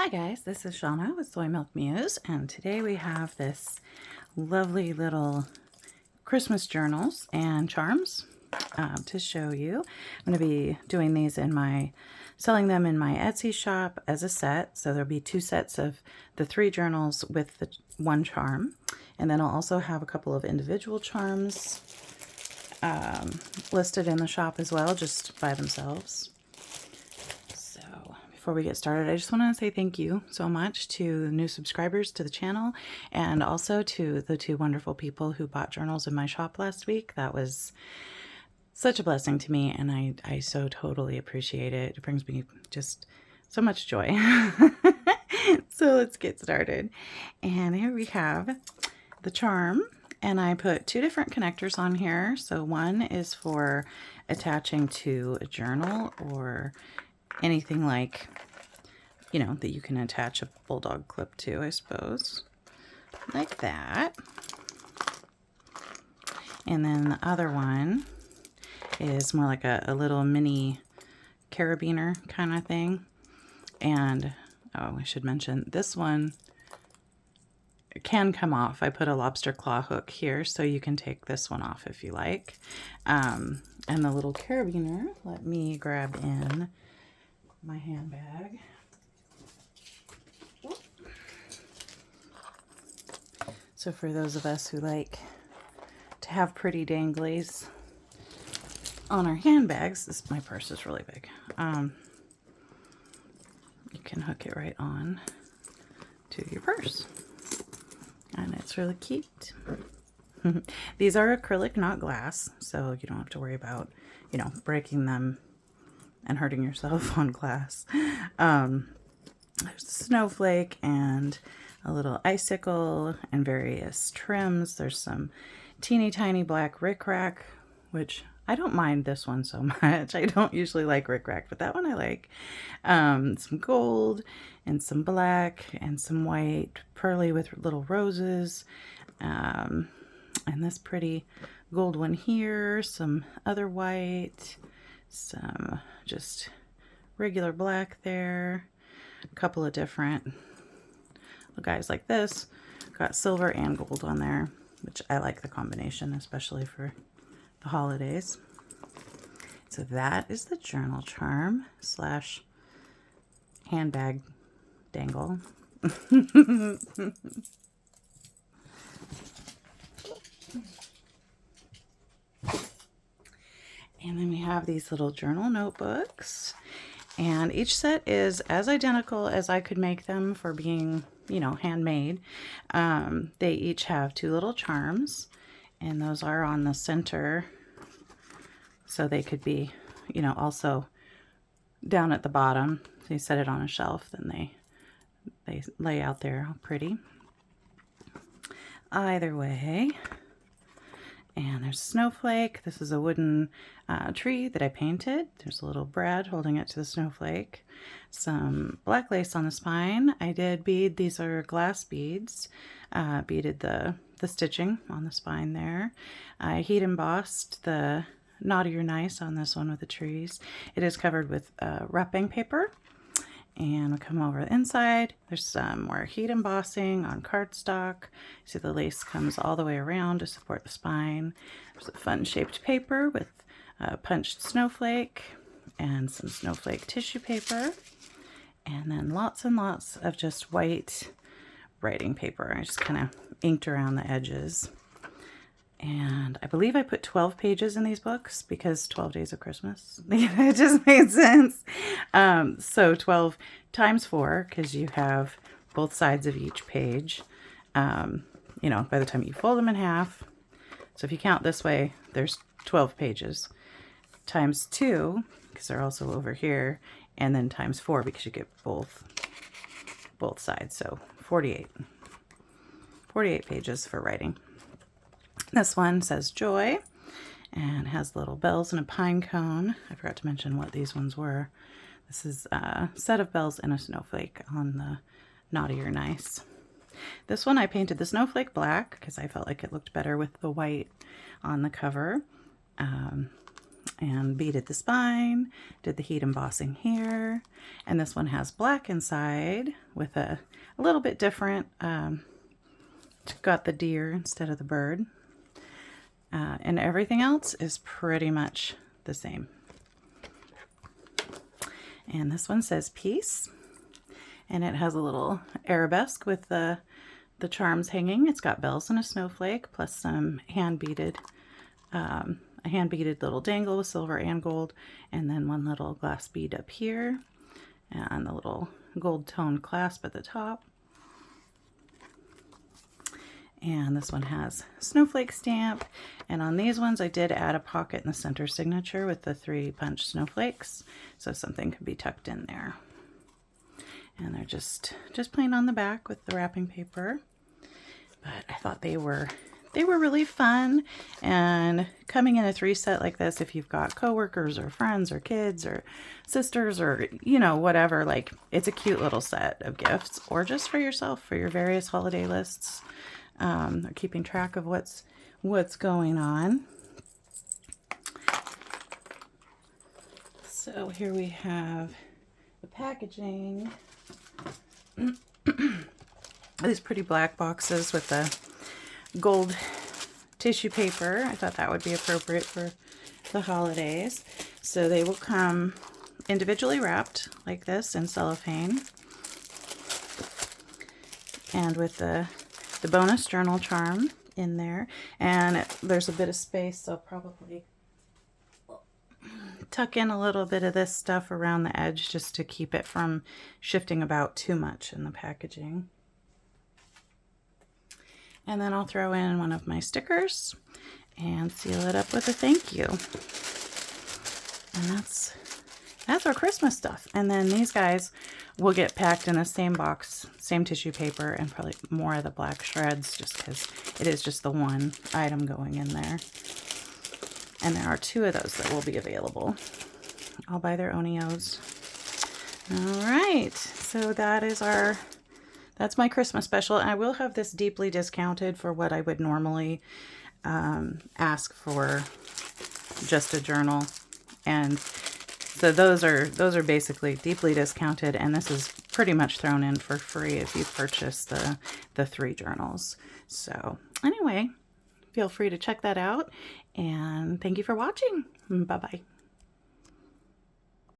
Hi guys, this is Shauna with Soymilkmuse, and today we have this lovely little Christmas journals and charms to show you. I'm going to be doing these selling them in my Etsy shop as a set. So there'll be 2 sets of the 3 journals with the 1 charm. And then I'll also have a couple of individual charms listed in the shop as well, just by themselves. Before we get started, I just want to say thank you so much to new subscribers to the channel, and also to the 2 wonderful people who bought journals in my shop last week. That was such a blessing to me, and I so totally appreciate it. It brings me just so much joy. So let's get started. And here we have the charm, and I put 2 different connectors on here. So one is for attaching to a journal or anything like, that you can attach a bulldog clip to, I suppose. Like that. And then the other one is more like a little mini carabiner kind of thing. And, oh, I should mention, this one can come off. I put a lobster claw hook here, so you can take this one off if you like. And the little carabiner, let me grab in my handbag. So for those of us who like to have pretty danglies on our handbags, my purse is really big. You can hook it right on to your purse, and it's really cute. These are acrylic, not glass, so you don't have to worry about, breaking them and hurting yourself on glass. There's a snowflake and a little icicle and various trims. There's some teeny tiny black rickrack, which I don't mind this one so much. I don't usually like rickrack, but that one I like. Some gold and some black and some white, pearly with little roses. And this pretty gold one here, some other white, some just regular black there, a couple of different guys like this. Got silver and gold on there, which I like the combination, especially for the holidays. So that is the journal charm slash handbag dangle. And then we have these little journal notebooks, and each set is as identical as I could make them for being, handmade. They each have 2 little charms, and those are on the center, so they could be, also down at the bottom. So you set it on a shelf, then they lay out there all pretty. Either way. And there's snowflake. This is a wooden tree that I painted. There's a little Brad holding it to the snowflake. Some black lace on the spine. I did bead. These are glass beads. Beaded the stitching on the spine there. I heat embossed the naughty or nice on this one with the trees. It is covered with wrapping paper. And we'll come over the inside. There's some more heat embossing on cardstock. See, the lace comes all the way around to support the spine. There's a fun shaped paper with a punched snowflake and some snowflake tissue paper. And then lots and lots of just white writing paper. I just kind of inked around the edges. And I believe I put 12 pages in these books because 12 days of Christmas. It just made sense. So 12 times 4, because you have both sides of each page. By the time you fold them in half. So if you count this way, there's 12 pages. Times 2, because they're also over here. And then times 4, because you get both sides. So 48. 48 pages for writing. This one says joy and has little bells and a pine cone. I forgot to mention what these ones were. This is a set of bells and a snowflake on the naughty or nice. This one I painted the snowflake black because I felt like it looked better with the white on the cover. and beaded the spine, did the heat embossing here, and this one has black inside with a little bit different, got the deer instead of the bird, and everything else is pretty much the same. And this one says peace, and it has a little arabesque with the charms hanging. It's got bells and a snowflake, plus some hand-beaded, a hand-beaded little dangle with silver and gold, and then one little glass bead up here, and the little gold tone clasp at the top. And this one has snowflake stamp, and on these ones I did add a pocket in the center signature with the 3 punch snowflakes, so something could be tucked in there. And they're just plain on the back with the wrapping paper, but I thought they were really fun. And coming in a 3 set like this, if you've got coworkers or friends or kids or sisters or, you know, whatever, like, it's a cute little set of gifts, or just for yourself for your various holiday lists, or keeping track of what's going on. So here we have the packaging. These pretty black boxes with the gold tissue paper. I thought that would be appropriate for the holidays. So they will come individually wrapped like this in cellophane, and with the bonus journal charm in there. And there's a bit of space, so I'll probably tuck in a little bit of this stuff around the edge just to keep it from shifting about too much in the packaging. And then I'll throw in one of my stickers and seal it up with a thank you. And that's our Christmas stuff. And then these guys will get packed in the same box, same tissue paper, and probably more of the black shreds, just because it is just the one item going in there. And there are 2 of those that will be available, all by their Onios. All right, so that's my Christmas special. And I will have this deeply discounted for what I would normally ask for just a journal. And so those are basically deeply discounted, and this is pretty much thrown in for free if you purchase the 3 journals. So anyway, feel free to check that out, and thank you for watching. Bye-bye.